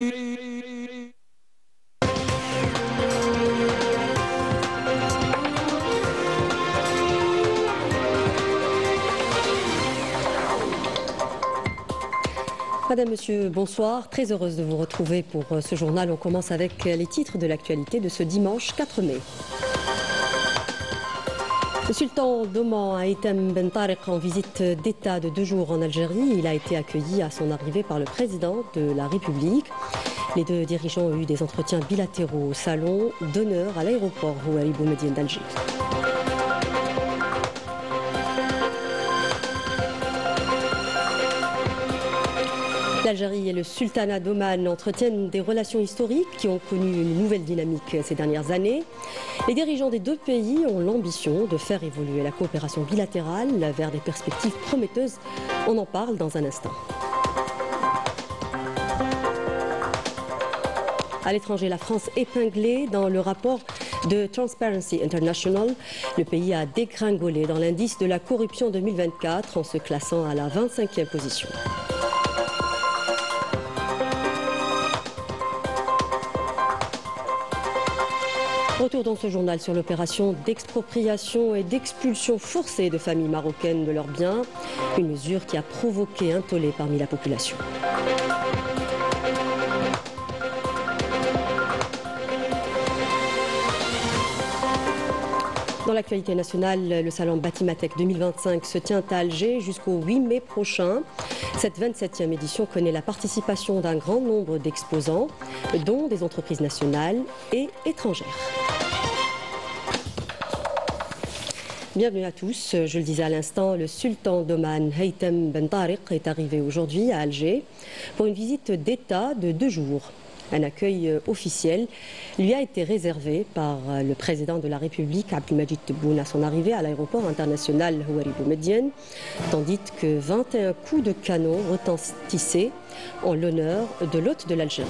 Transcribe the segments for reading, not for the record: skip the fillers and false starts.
Madame, Monsieur, bonsoir. Très heureuse de vous retrouver pour ce journal. On commence avec les titres de l'actualité de ce dimanche 4 mai. Le sultan d'Oman, Haitham Ben Tariq, en visite d'État de 2 jours en Algérie. Il a été accueilli à son arrivée par le président de la République. Les deux dirigeants ont eu des entretiens bilatéraux au salon d'honneur à l'aéroport Houari Boumediene d'Alger. L'Algérie et le sultanat d'Oman entretiennent des relations historiques qui ont connu une nouvelle dynamique ces dernières années. Les dirigeants des deux pays ont l'ambition de faire évoluer la coopération bilatérale vers des perspectives prometteuses. On en parle dans un instant. À l'étranger, la France épinglée dans le rapport de Transparency International. Le pays a dégringolé dans l'indice de la corruption 2024 en se classant à la 25e position. Retour dans ce journal sur l'opération d'expropriation et d'expulsion forcée de familles marocaines de leurs biens, une mesure qui a provoqué un tollé parmi la population. Dans l'actualité nationale, le salon Batimatech 2025 se tient à Alger jusqu'au 8 mai prochain. Cette 27e édition connaît la participation d'un grand nombre d'exposants, dont des entreprises nationales et étrangères. Bienvenue à tous. Je le disais à l'instant, le sultan d'Oman, Haitham Ben Tariq, est arrivé aujourd'hui à Alger pour une visite d'État de 2 jours. Un accueil officiel lui a été réservé par le président de la République, Abdelmadjid Tebboune, à son arrivée à l'aéroport international Houari Boumediene, tandis que 21 coups de canon retentissaient en l'honneur de l'hôte de l'Algérie.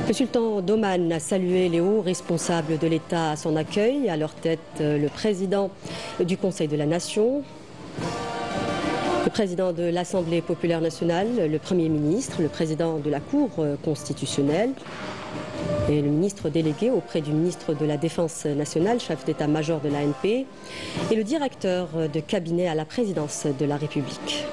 Le sultan d'Oman a salué les hauts responsables de l'État à son accueil, à leur tête le président du Conseil de la Nation, le président de l'Assemblée populaire nationale, le Premier ministre, le président de la Cour constitutionnelle et le ministre délégué auprès du ministre de la Défense nationale, chef d'état-major de l'ANP, et le directeur de cabinet à la présidence de la République.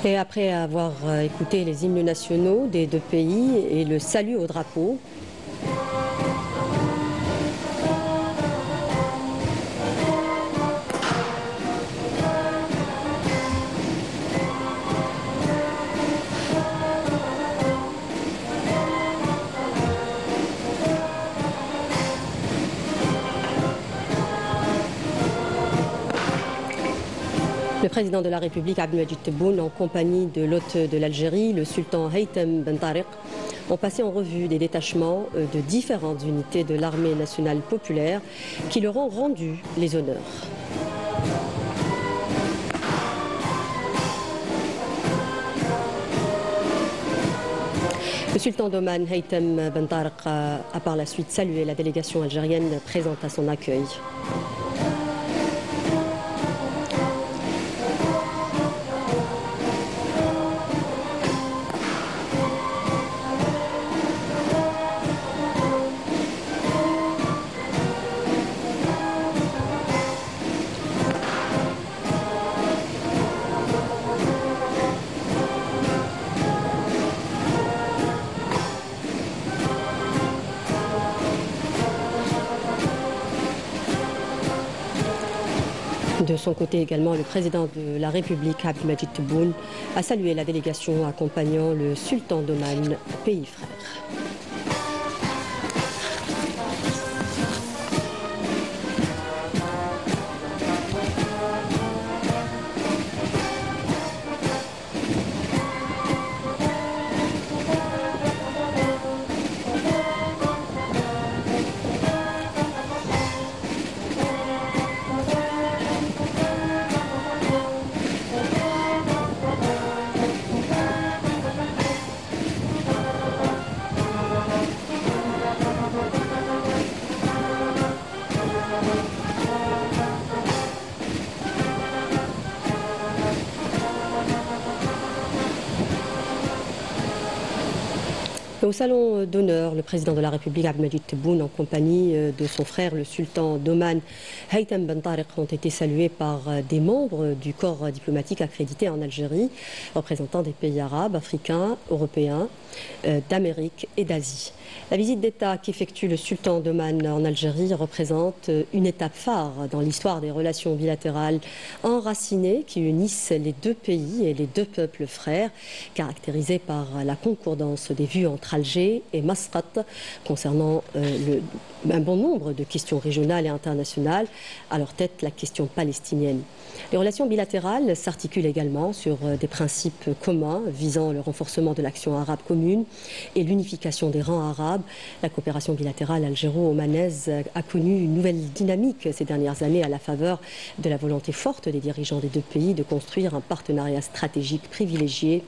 Et après avoir écouté les hymnes nationaux des deux pays et le salut au drapeau, le président de la République, Abdelmadjid Tebboune, en compagnie de l'hôte de l'Algérie, le sultan Haytham Ben Tariq, ont passé en revue des détachements de différentes unités de l'armée nationale populaire qui leur ont rendu les honneurs. Le sultan d'Oman, Haytham Ben Tariq, a par la suite salué la délégation algérienne présente à son accueil. De son côté également, le président de la République, Abdelmadjid Tebboune, a salué la délégation accompagnant le sultan d'Oman, pays frère. Au salon d'honneur, le président de la République, Abdelmadjid Tebboune, en compagnie de son frère, le sultan d'Oman, Haytham Ben Tariq, ont été salués par des membres du corps diplomatique accrédité en Algérie, représentant des pays arabes, africains, européens, d'Amérique et d'Asie. La visite d'État qu'effectue le sultan d'Oman en Algérie représente une étape phare dans l'histoire des relations bilatérales enracinées qui unissent les deux pays et les deux peuples frères, caractérisés par la concordance des vues entre Alger et Masqat concernant un bon nombre de questions régionales et internationales, à leur tête la question palestinienne. Les relations bilatérales s'articulent également sur des principes communs visant le renforcement de l'action arabe commune et l'unification des rangs arabes. La coopération bilatérale algéro-omanaise a connu une nouvelle dynamique ces dernières années à la faveur de la volonté forte des dirigeants des deux pays de construire un partenariat stratégique privilégié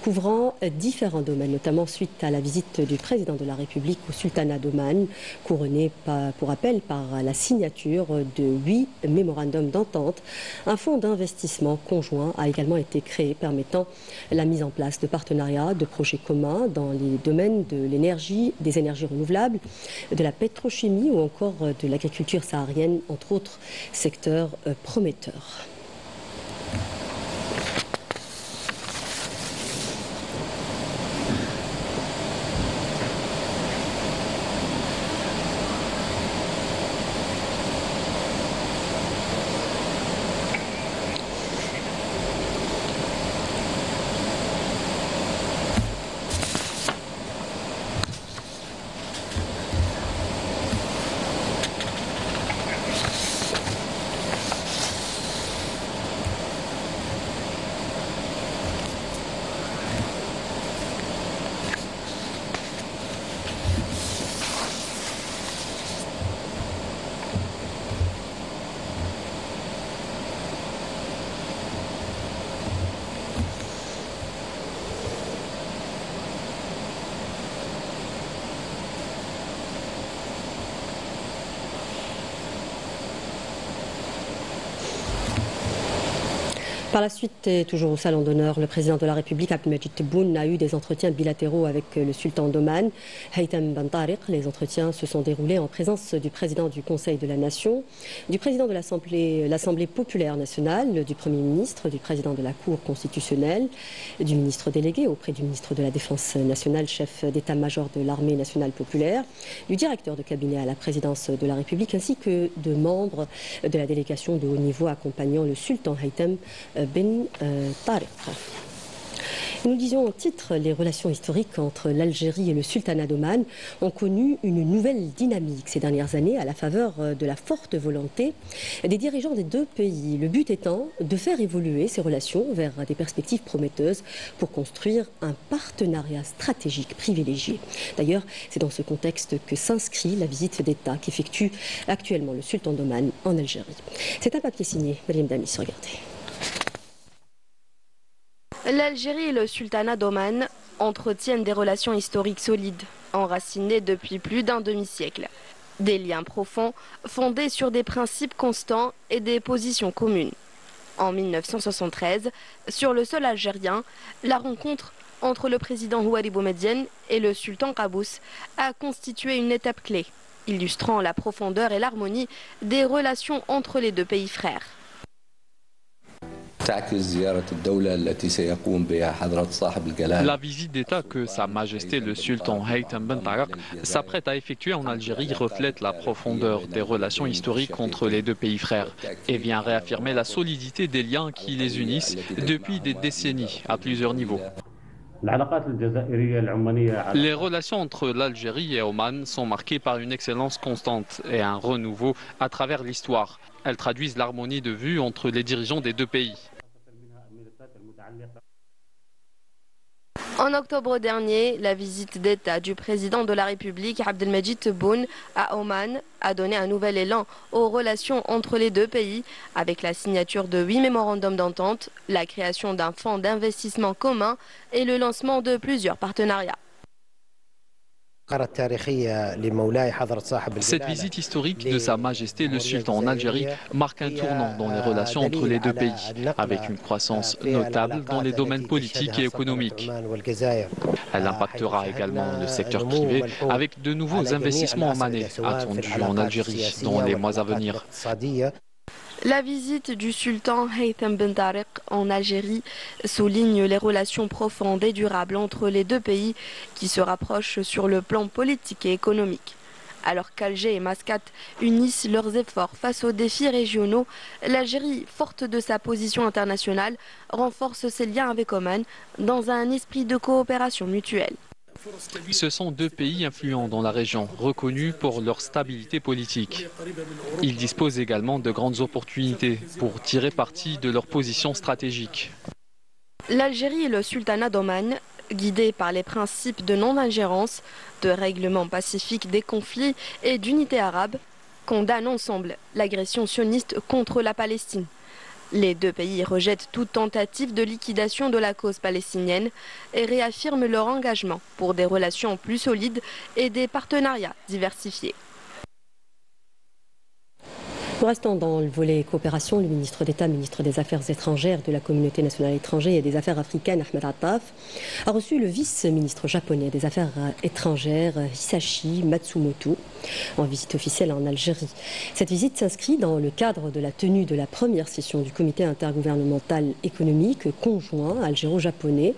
couvrant différents domaines, notamment suite à la visite du président de la République au sultanat d'Oman, couronné pour rappel par la signature de 8 mémorandums d'entente. Un fonds d'investissement conjoint a également été créé permettant la mise en place de partenariats, de projets communs dans les domaines de l'énergie, des énergies renouvelables, de la pétrochimie ou encore de l'agriculture saharienne, entre autres secteurs prometteurs. Par la suite, et toujours au Salon d'honneur, le président de la République, Abdelmajid Tebboune, a eu des entretiens bilatéraux avec le sultan d'Oman, Haytham Ben Tariq. Les entretiens se sont déroulés en présence du président du Conseil de la Nation, du président de l'Assemblée populaire nationale, du Premier ministre, du président de la Cour constitutionnelle, du ministre délégué auprès du ministre de la Défense nationale, chef d'état-major de l'armée nationale populaire, du directeur de cabinet à la présidence de la République, ainsi que de membres de la délégation de haut niveau accompagnant le sultan Haytham Ben Tariq. Nous disions en titre, les relations historiques entre l'Algérie et le sultanat d'Oman ont connu une nouvelle dynamique ces dernières années à la faveur de la forte volonté des dirigeants des deux pays. Le but étant de faire évoluer ces relations vers des perspectives prometteuses pour construire un partenariat stratégique privilégié. D'ailleurs, c'est dans ce contexte que s'inscrit la visite d'État qu'effectue actuellement le sultan d'Oman en Algérie. C'est un papier signé Mariam Damis, regardez. L'Algérie et le sultanat d'Oman entretiennent des relations historiques solides, enracinées depuis plus d'un demi-siècle. Des liens profonds, fondés sur des principes constants et des positions communes. En 1973, sur le sol algérien, la rencontre entre le président Houari Boumedienne et le sultan Qaboos a constitué une étape clé, illustrant la profondeur et l'harmonie des relations entre les deux pays frères. La visite d'État que Sa Majesté le Sultan Haytham Ben Tariq s'apprête à effectuer en Algérie reflète la profondeur des relations historiques entre les deux pays frères et vient réaffirmer la solidité des liens qui les unissent depuis des décennies à plusieurs niveaux. Les relations entre l'Algérie et Oman sont marquées par une excellence constante et un renouveau à travers l'histoire. Elles traduisent l'harmonie de vue entre les dirigeants des deux pays. En octobre dernier, la visite d'État du président de la République, Abdelmajid Tebboune, à Oman a donné un nouvel élan aux relations entre les deux pays, avec la signature de 8 mémorandums d'entente, la création d'un fonds d'investissement commun et le lancement de plusieurs partenariats. Cette visite historique de Sa Majesté le Sultan en Algérie marque un tournant dans les relations entre les deux pays, avec une croissance notable dans les domaines politiques et économiques. Elle impactera également le secteur privé, avec de nouveaux investissements omanais attendus en Algérie dans les mois à venir. La visite du sultan Haytham Ben Tariq en Algérie souligne les relations profondes et durables entre les deux pays qui se rapprochent sur le plan politique et économique. Alors qu'Alger et Mascate unissent leurs efforts face aux défis régionaux, l'Algérie, forte de sa position internationale, renforce ses liens avec Oman dans un esprit de coopération mutuelle. Ce sont deux pays influents dans la région, reconnus pour leur stabilité politique. Ils disposent également de grandes opportunités pour tirer parti de leur position stratégique. L'Algérie et le sultanat d'Oman, guidés par les principes de non-ingérence, de règlement pacifique des conflits et d'unité arabe, condamnent ensemble l'agression sioniste contre la Palestine. Les deux pays rejettent toute tentative de liquidation de la cause palestinienne et réaffirment leur engagement pour des relations plus solides et des partenariats diversifiés. Nous restons dans le volet coopération. Le ministre d'État, ministre des Affaires étrangères de la communauté nationale étrangère et des Affaires africaines, Ahmed Attaf, a reçu le vice-ministre japonais des Affaires étrangères, Hisashi Matsumoto, en visite officielle en Algérie. Cette visite s'inscrit dans le cadre de la tenue de la première session du comité intergouvernemental économique conjoint algéro-japonais.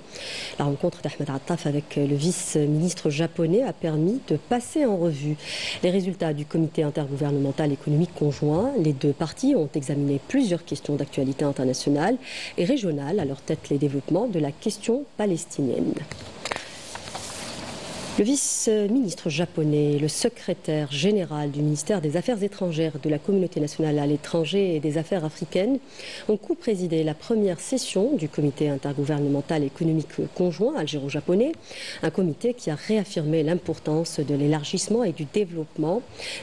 La rencontre d'Ahmed Attaf avec le vice-ministre japonais a permis de passer en revue les résultats du comité intergouvernemental économique conjoint. Les deux parties ont examiné plusieurs questions d'actualité internationale et régionale, à leur tête les développements de la question palestinienne. Le vice-ministre japonais, le secrétaire général du ministère des Affaires étrangères de la communauté nationale à l'étranger et des Affaires africaines ont co-présidé la première session du comité intergouvernemental économique conjoint algéro-japonais, un comité qui a réaffirmé l'importance de l'élargissement et du développement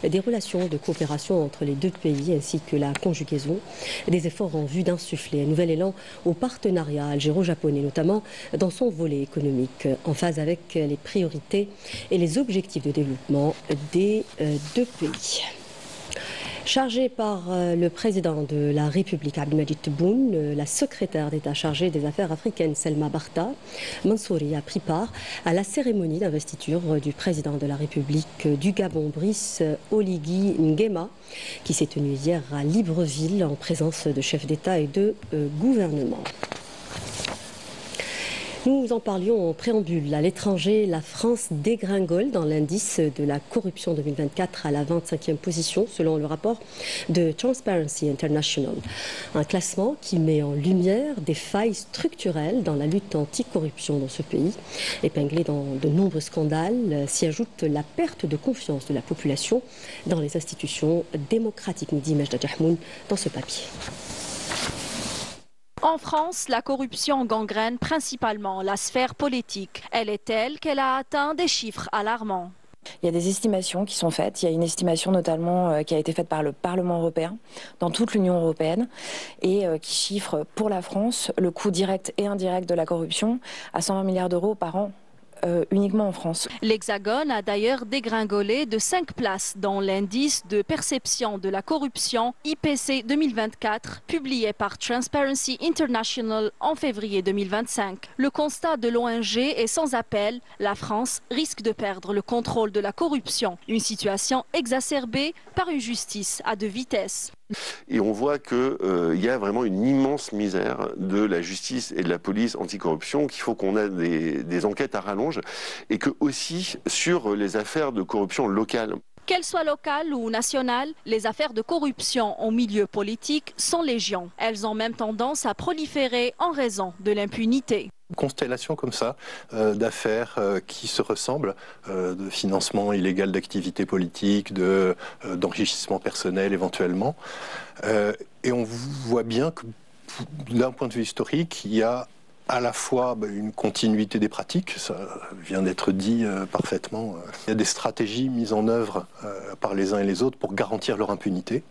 des relations de coopération entre les deux pays ainsi que la conjugaison des efforts en vue d'insuffler un nouvel élan au partenariat algéro-japonais, notamment dans son volet économique, en phase avec les priorités et les objectifs de développement des deux pays. Chargée par le président de la République, Abdelmadjid Tebboune, la secrétaire d'État chargée des affaires africaines, Selma Barta Mansouri, a pris part à la cérémonie d'investiture du président de la République du Gabon, Brice Oligui Nguema, qui s'est tenue hier à Libreville en présence de chefs d'État et de gouvernement. Nous en parlions en préambule. À l'étranger, la France dégringole dans l'indice de la corruption 2024 à la 25e position, selon le rapport de Transparency International. Un classement qui met en lumière des failles structurelles dans la lutte anticorruption dans ce pays. Épinglé dans de nombreux scandales, s'y ajoute la perte de confiance de la population dans les institutions démocratiques, nous dit Majda Jahmoun dans ce papier. En France, la corruption gangrène principalement la sphère politique. Elle est telle qu'elle a atteint des chiffres alarmants. Il y a des estimations qui sont faites. Il y a une estimation notamment qui a été faite par le Parlement européen dans toute l'Union européenne et qui chiffre pour la France le coût direct et indirect de la corruption à 120 milliards d'euros par an. Uniquement en France. L'Hexagone a d'ailleurs dégringolé de 5 places dans l'indice de perception de la corruption IPC 2024 publié par Transparency International en février 2025. Le constat de l'ONG est sans appel. La France risque de perdre le contrôle de la corruption. Une situation exacerbée par une justice à deux vitesses. Et on voit qu'il y a vraiment une immense misère de la justice et de la police anticorruption, qu'il faut qu'on ait des enquêtes à rallonge, et que aussi sur les affaires de corruption locale. Qu'elles soient locales ou nationales, les affaires de corruption au milieu politique sont légion. Elles ont même tendance à proliférer en raison de l'impunité. Une constellation comme ça d'affaires qui se ressemblent, de financement illégal d'activités politiques, d'enrichissement personnel éventuellement. Et on voit bien que d'un point de vue historique, il y a à la fois une continuité des pratiques, ça vient d'être dit parfaitement. Il y a des stratégies mises en œuvre par les uns et les autres pour garantir leur impunité.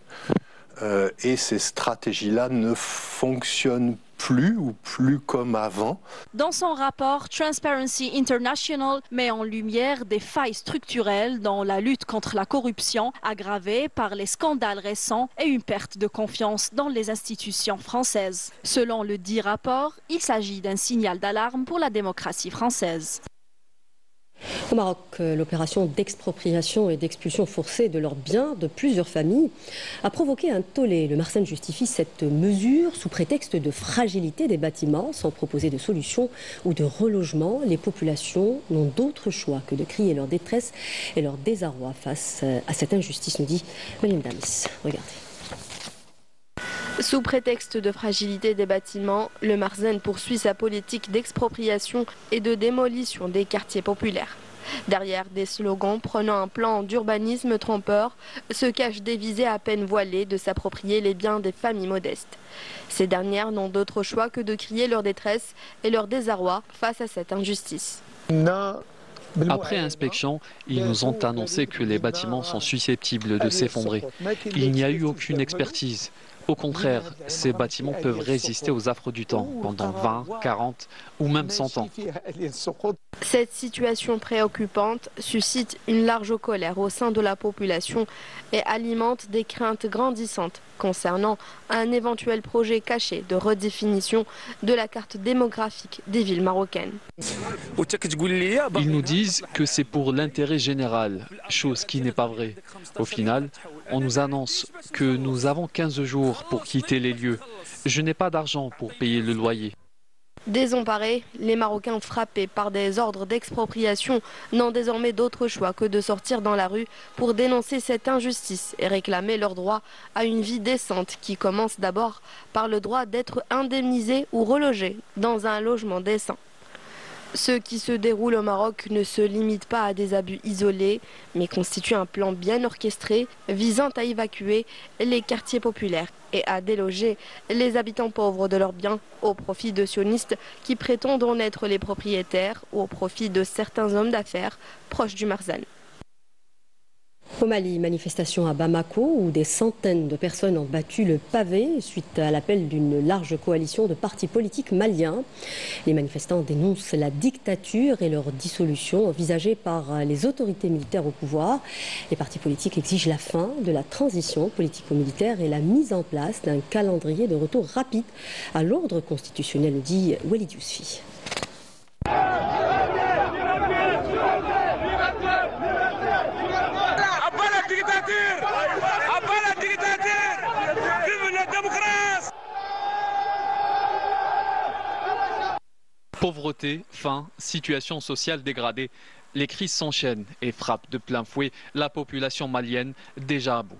Et ces stratégies-là ne fonctionnent plus ou plus comme avant. Dans son rapport, Transparency International met en lumière des failles structurelles dans la lutte contre la corruption, aggravées par les scandales récents et une perte de confiance dans les institutions françaises. Selon le dit rapport, il s'agit d'un signal d'alarme pour la démocratie française. Au Maroc, l'opération d'expropriation et d'expulsion forcée de leurs biens de plusieurs familles a provoqué un tollé. Le Marseigne justifie cette mesure sous prétexte de fragilité des bâtiments, sans proposer de solution ou de relogement. Les populations n'ont d'autre choix que de crier leur détresse et leur désarroi face à cette injustice, nous dit Méline Damis. Regardez. Sous prétexte de fragilité des bâtiments, le Marseigne poursuit sa politique d'expropriation et de démolition des quartiers populaires. Derrière des slogans prenant un plan d'urbanisme trompeur, se cachent des visées à peine voilées de s'approprier les biens des familles modestes. Ces dernières n'ont d'autre choix que de crier leur détresse et leur désarroi face à cette injustice. Après inspection, ils nous ont annoncé que les bâtiments sont susceptibles de s'effondrer. Il n'y a eu aucune expertise. Au contraire, ces bâtiments peuvent résister aux affres du temps pendant 20, 40 ou même 100 ans. Cette situation préoccupante suscite une large colère au sein de la population et alimente des craintes grandissantes concernant un éventuel projet caché de redéfinition de la carte démographique des villes marocaines. Ils nous disent que c'est pour l'intérêt général, chose qui n'est pas vraie. Au final, on nous annonce que nous avons 15 jours pour quitter les lieux. Je n'ai pas d'argent pour payer le loyer. Désemparés, les Marocains frappés par des ordres d'expropriation n'ont désormais d'autre choix que de sortir dans la rue pour dénoncer cette injustice et réclamer leur droit à une vie décente qui commence d'abord par le droit d'être indemnisé ou relogé dans un logement décent. Ce qui se déroule au Maroc ne se limite pas à des abus isolés, mais constitue un plan bien orchestré visant à évacuer les quartiers populaires et à déloger les habitants pauvres de leurs biens au profit de sionistes qui prétendent en être les propriétaires ou au profit de certains hommes d'affaires proches du Marseigne. Au Mali, manifestation à Bamako où des centaines de personnes ont battu le pavé suite à l'appel d'une large coalition de partis politiques maliens. Les manifestants dénoncent la dictature et leur dissolution envisagée par les autorités militaires au pouvoir. Les partis politiques exigent la fin de la transition politico-militaire et la mise en place d'un calendrier de retour rapide à l'ordre constitutionnel, dit Walid Yousfi. Pauvreté, faim, situation sociale dégradée, les crises s'enchaînent et frappent de plein fouet la population malienne déjà à bout.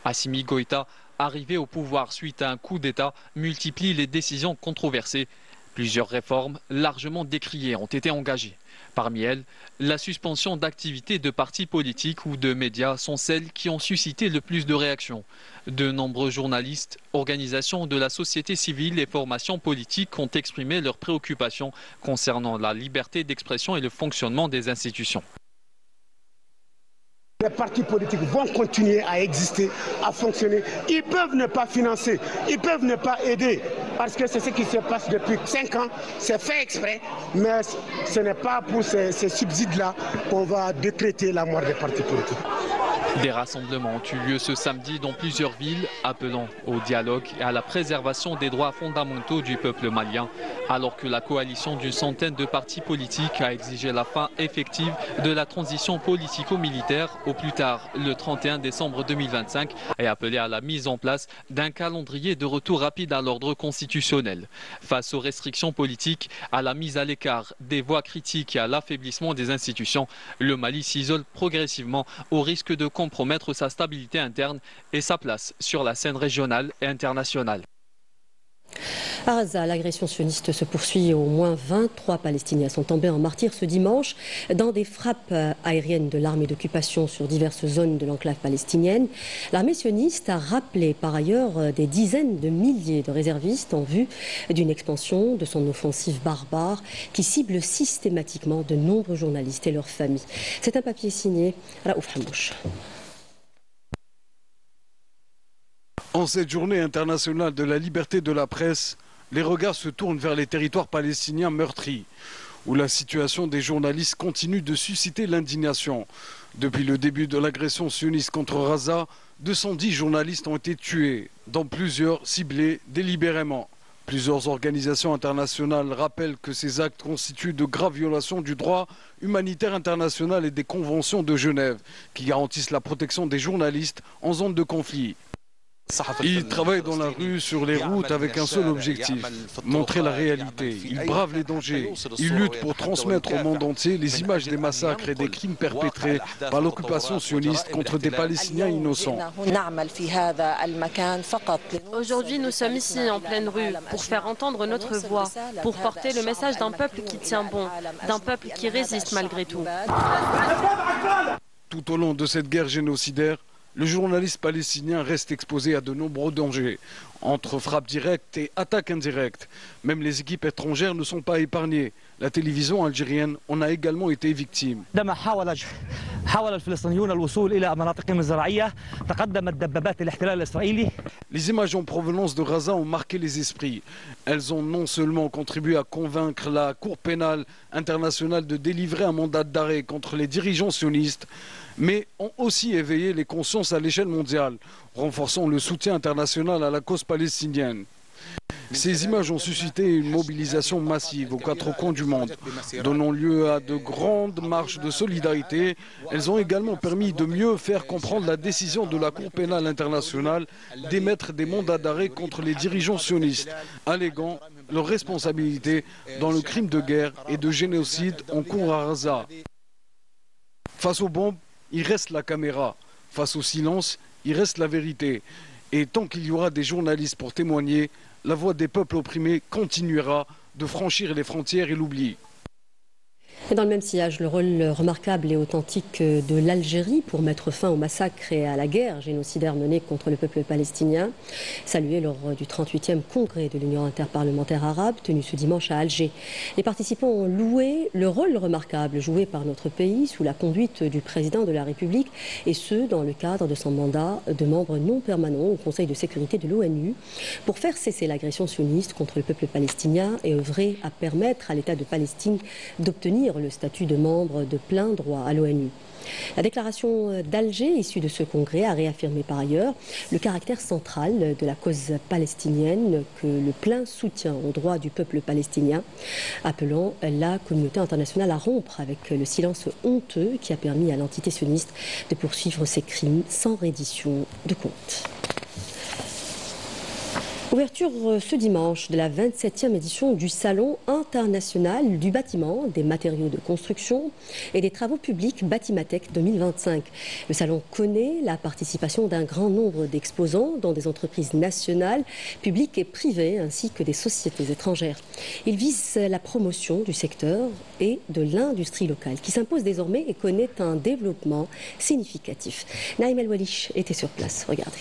Assimi Goïta, arrivé au pouvoir suite à un coup d'État, multiplie les décisions controversées. Plusieurs réformes largement décriées ont été engagées. Parmi elles, la suspension d'activités de partis politiques ou de médias sont celles qui ont suscité le plus de réactions. De nombreux journalistes, organisations de la société civile et formations politiques ont exprimé leurs préoccupations concernant la liberté d'expression et le fonctionnement des institutions. Les partis politiques vont continuer à exister, à fonctionner. Ils peuvent ne pas financer, ils peuvent ne pas aider, parce que c'est ce qui se passe depuis 5 ans. C'est fait exprès, mais ce n'est pas pour ces subsides-là qu'on va décréter la mort des partis politiques. Des rassemblements ont eu lieu ce samedi dans plusieurs villes, appelant au dialogue et à la préservation des droits fondamentaux du peuple malien, alors que la coalition d'une centaine de partis politiques a exigé la fin effective de la transition politico-militaire au plus tard le 31 décembre 2025 et appelé à la mise en place d'un calendrier de retour rapide à l'ordre constitutionnel. Face aux restrictions politiques, à la mise à l'écart des voix critiques et à l'affaiblissement des institutions, le Mali s'isole progressivement au risque de compromettre sa stabilité interne et sa place sur la scène régionale et internationale. À Gaza, l'agression sioniste se poursuit. Au moins 23 Palestiniens sont tombés en martyrs ce dimanche dans des frappes aériennes de l'armée d'occupation sur diverses zones de l'enclave palestinienne. L'armée sioniste a rappelé par ailleurs des dizaines de milliers de réservistes en vue d'une expansion de son offensive barbare qui cible systématiquement de nombreux journalistes et leurs familles. C'est un papier signé Raouf Hamouche. En cette journée internationale de la liberté de la presse, les regards se tournent vers les territoires palestiniens meurtris, où la situation des journalistes continue de susciter l'indignation. Depuis le début de l'agression sioniste contre Gaza, 210 journalistes ont été tués, dont plusieurs ciblés délibérément. Plusieurs organisations internationales rappellent que ces actes constituent de graves violations du droit humanitaire international et des conventions de Genève, qui garantissent la protection des journalistes en zone de conflit. Ils travaillent dans la rue, sur les routes, avec un seul objectif, montrer la réalité. Ils bravent les dangers. Ils luttent pour transmettre au monde entier les images des massacres et des crimes perpétrés par l'occupation sioniste contre des Palestiniens innocents. Aujourd'hui, nous sommes ici, en pleine rue, pour faire entendre notre voix, pour porter le message d'un peuple qui tient bon, d'un peuple qui résiste malgré tout. Tout au long de cette guerre génocidaire, le journaliste palestinien reste exposé à de nombreux dangers, entre frappes directes et attaques indirectes. Même les équipes étrangères ne sont pas épargnées. La télévision algérienne en a également été victime. Les images en provenance de Gaza ont marqué les esprits. Elles ont non seulement contribué à convaincre la Cour pénale internationale de délivrer un mandat d'arrêt contre les dirigeants sionistes, mais ont aussi éveillé les consciences à l'échelle mondiale, renforçant le soutien international à la cause palestinienne. Ces images ont suscité une mobilisation massive aux 4 coins du monde, donnant lieu à de grandes marches de solidarité. Elles ont également permis de mieux faire comprendre la décision de la Cour pénale internationale d'émettre des mandats d'arrêt contre les dirigeants sionistes, alléguant leur responsabilité dans le crime de guerre et de génocide en cours à Gaza. Face aux bombes, il reste la caméra. Face au silence, il reste la vérité. Et tant qu'il y aura des journalistes pour témoigner, la voix des peuples opprimés continuera de franchir les frontières et l'oubli. Et dans le même sillage, le rôle remarquable et authentique de l'Algérie pour mettre fin au massacre et à la guerre génocidaire menée contre le peuple palestinien, salué lors du 38e congrès de l'Union interparlementaire arabe tenu ce dimanche à Alger. Les participants ont loué le rôle remarquable joué par notre pays sous la conduite du président de la République et ce, dans le cadre de son mandat de membre non permanent au Conseil de sécurité de l'ONU pour faire cesser l'agression sioniste contre le peuple palestinien et œuvrer à permettre à l'État de Palestine d'obtenir le statut de membre de plein droit à l'ONU. La déclaration d'Alger, issue de ce congrès, a réaffirmé par ailleurs le caractère central de la cause palestinienne que le plein soutien aux droits du peuple palestinien, appelant la communauté internationale à rompre avec le silence honteux qui a permis à l'entité sioniste de poursuivre ses crimes sans reddition de comptes. Ouverture ce dimanche de la 27e édition du Salon international du bâtiment, des matériaux de construction et des travaux publics Batimatech 2025. Le salon connaît la participation d'un grand nombre d'exposants, dont des entreprises nationales, publiques et privées, ainsi que des sociétés étrangères. Il vise la promotion du secteur et de l'industrie locale, qui s'impose désormais et connaît un développement significatif. Naïm El Walish était sur place. Regardez.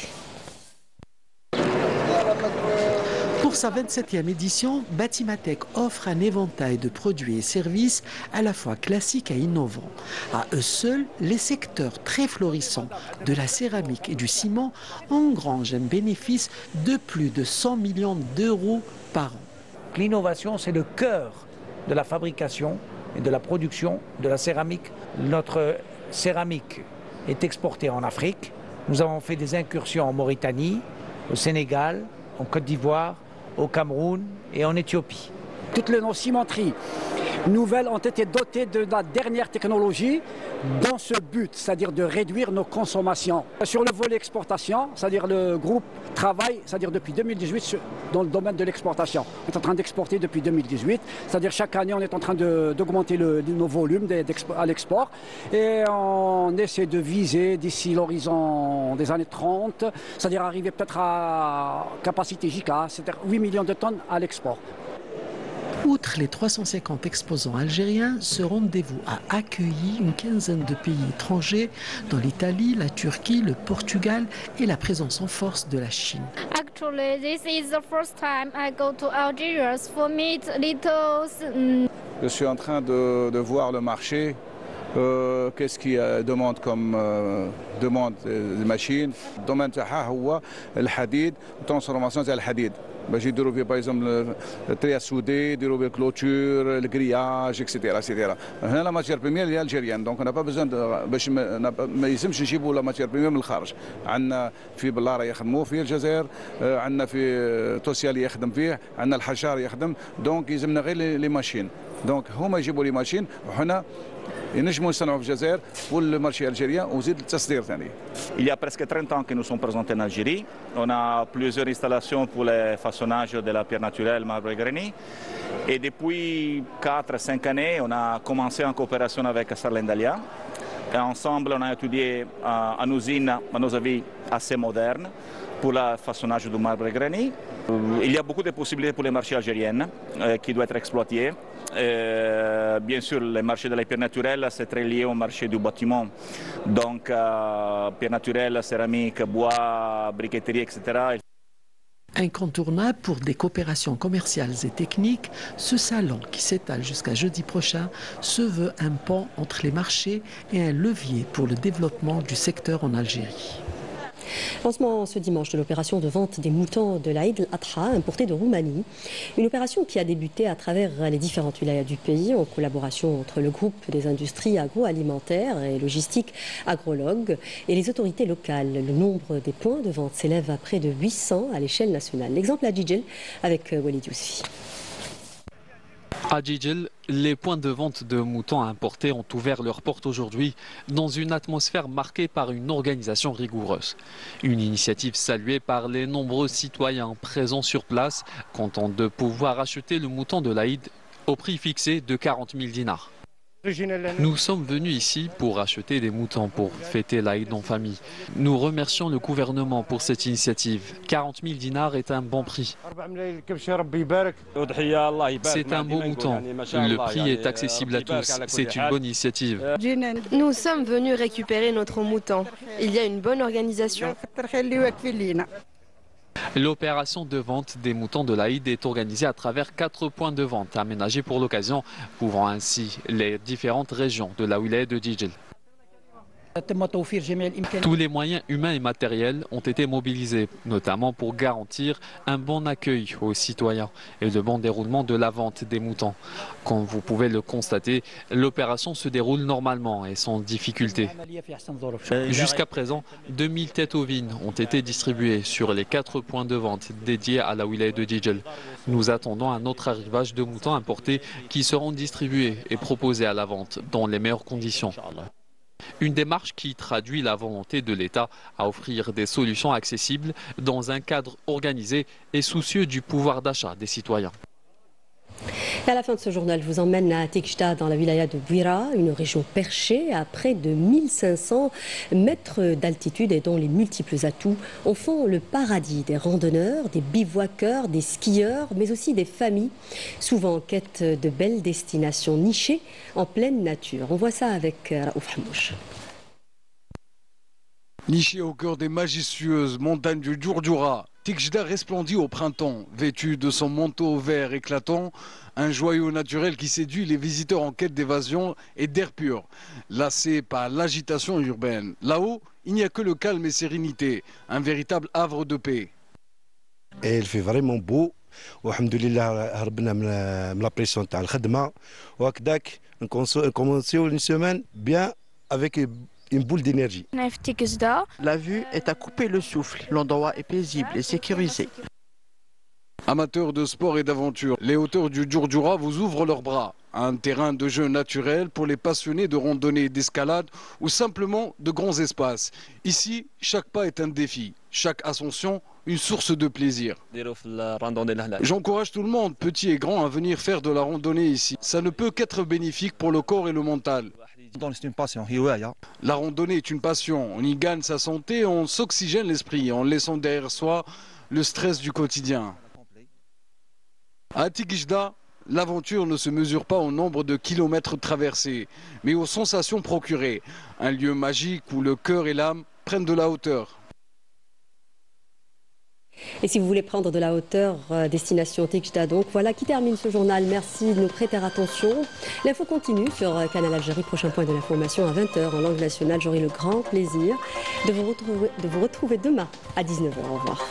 Pour sa 27e édition, Batimatech offre un éventail de produits et services à la fois classiques et innovants. À eux seuls, les secteurs très florissants de la céramique et du ciment engrangent un bénéfice de plus de 100 millions d'euros par an. L'innovation, c'est le cœur de la fabrication et de la production de la céramique. Notre céramique est exportée en Afrique. Nous avons fait des incursions en Mauritanie, au Sénégal, en Côte d'Ivoire, au Cameroun et en Éthiopie. Toutes nos cimenteries nouvelles ont été dotées de la dernière technologie dans ce but, c'est-à-dire de réduire nos consommations. Sur le volet exportation, c'est-à-dire le groupe travaille, c'est-à-dire depuis 2018 dans le domaine de l'exportation. On est en train d'exporter depuis 2018, c'est-à-dire chaque année on est en train d'augmenter nos volumes à l'export et on essaie de viser d'ici l'horizon des années 30, c'est-à-dire arriver peut-être à capacité JICA, c'est-à-dire 8 millions de tonnes à l'export. Outre les 350 exposants algériens, ce rendez-vous a accueilli une quinzaine de pays étrangers, dont l'Italie, la Turquie, le Portugal et la présence en force de la Chine. Actually, this is the first time I go to Algeria for meet little. Je suis en train de voir le marché. Qu'est-ce qui demande comme demande des machines. الضمان تاعها هو الحديد وترانسفورماسيون تاع الحديد. باش يديروا فيه باغ اكزومبل التريا السودي يديروا فيه الكلوتور الكرياج اكسيتيرا اكسيتيرا. هنا لا ماتير بريمير اللي الجيريان دونك انا با بزون باش ما يلزمش نجيبوا لا ماتير بريمير من الخارج. عندنا في بلاره يخدموا فيه الجزائر، عندنا في توسيالي يخدم فيه، عندنا الحجار يخدم، دونك يلزمنا غير لي ماشين. دونك هما يجيبوا لي ماشين وحنا ينجموا يصنعوا في الجزائر pour le marché algérien وزيد التصدير ثاني. Il y a presque 30 ans que nous sommes présentés en Algérie. On a plusieurs installations pour le façonnage de la pierre naturelle marbre et granit. Et depuis 4-5 années, on a commencé en coopération avec Sarlendalia. Et ensemble, on a étudié une usine, à nos avis, assez moderne pour le façonnage du marbre et granit. Il y a beaucoup de possibilités pour les marchés algériens qui doivent être exploités. Bien sûr, le marché de la pierre naturelle, c'est très lié au marché du bâtiment. Donc, pierre naturelle, céramique, bois, briqueterie, etc. Incontournable pour des coopérations commerciales et techniques, ce salon qui s'étale jusqu'à jeudi prochain se veut un pont entre les marchés et un levier pour le développement du secteur en Algérie. Lancement ce dimanche de l'opération de vente des moutons de l'Aïd al-Adha importés de Roumanie. Une opération qui a débuté à travers les différentes wilayas du pays en collaboration entre le groupe des industries agroalimentaires et logistiques agrologues et les autorités locales. Le nombre des points de vente s'élève à près de 800 à l'échelle nationale. L'exemple à Djidjel avec Walid Yousfi. À Djidjel, les points de vente de moutons importés ont ouvert leurs portes aujourd'hui dans une atmosphère marquée par une organisation rigoureuse. Une initiative saluée par les nombreux citoyens présents sur place, contents de pouvoir acheter le mouton de l'Aïd au prix fixé de 40 000 dinars. Nous sommes venus ici pour acheter des moutons pour fêter l'Aïd en famille. Nous remercions le gouvernement pour cette initiative. 40 000 dinars est un bon prix. C'est un beau mouton. Le prix est accessible à tous. C'est une bonne initiative. Nous sommes venus récupérer notre mouton. Il y a une bonne organisation. L'opération de vente des moutons de l'Aïd est organisée à travers 4 points de vente aménagés pour l'occasion, couvrant ainsi les différentes régions de la wilaya de Djidjel. Tous les moyens humains et matériels ont été mobilisés, notamment pour garantir un bon accueil aux citoyens et le bon déroulement de la vente des moutons. Comme vous pouvez le constater, l'opération se déroule normalement et sans difficulté. Jusqu'à présent, 2000 têtes ovines ont été distribuées sur les 4 points de vente dédiés à la wilaya de Djidjel. Nous attendons un autre arrivage de moutons importés qui seront distribués et proposés à la vente dans les meilleures conditions. Une démarche qui traduit la volonté de l'État à offrir des solutions accessibles dans un cadre organisé et soucieux du pouvoir d'achat des citoyens. Et à la fin de ce journal, je vous emmène à Tiqchda, dans la wilaya de Bouira, une région perchée à près de 1500 mètres d'altitude et dont les multiples atouts en font le paradis des randonneurs, des bivouaqueurs, des skieurs, mais aussi des familles, souvent en quête de belles destinations nichées en pleine nature. On voit ça avec Raouf Hamouche. Niché au cœur des majestueuses montagnes du Djourdjoura, Tiqchda resplendit au printemps, vêtu de son manteau vert éclatant, un joyau naturel qui séduit les visiteurs en quête d'évasion et d'air pur, lassés par l'agitation urbaine. Là-haut, il n'y a que le calme et sérénité, un véritable havre de paix. Et il fait vraiment beau. Alhamdoulilah, هربنا من la pression تاع الخدمة وهكذاك نكومونسيو une semaine bien avec une boule d'énergie. La vue est à couper le souffle. L'endroit est paisible et sécurisé. Amateurs de sport et d'aventure, les hauteurs du Djourdjoura vous ouvrent leurs bras. Un terrain de jeu naturel pour les passionnés de randonnée, d'escalade ou simplement de grands espaces. Ici, chaque pas est un défi, chaque ascension une source de plaisir. J'encourage tout le monde, petit et grand, à venir faire de la randonnée ici. Ça ne peut qu'être bénéfique pour le corps et le mental. C'est une passion. La randonnée est une passion. On y gagne sa santé, on s'oxygène l'esprit en laissant derrière soi le stress du quotidien. À Tiqchda, l'aventure ne se mesure pas au nombre de kilomètres traversés, mais aux sensations procurées. Un lieu magique où le cœur et l'âme prennent de la hauteur. Et si vous voulez prendre de la hauteur, destination Tiqchda donc. Voilà qui termine ce journal. Merci de nous prêter attention. L'info continue sur Canal Algérie. Prochain point de l'information à 20h en langue nationale. J'aurai le grand plaisir de vous retrouver demain à 19h. Au revoir.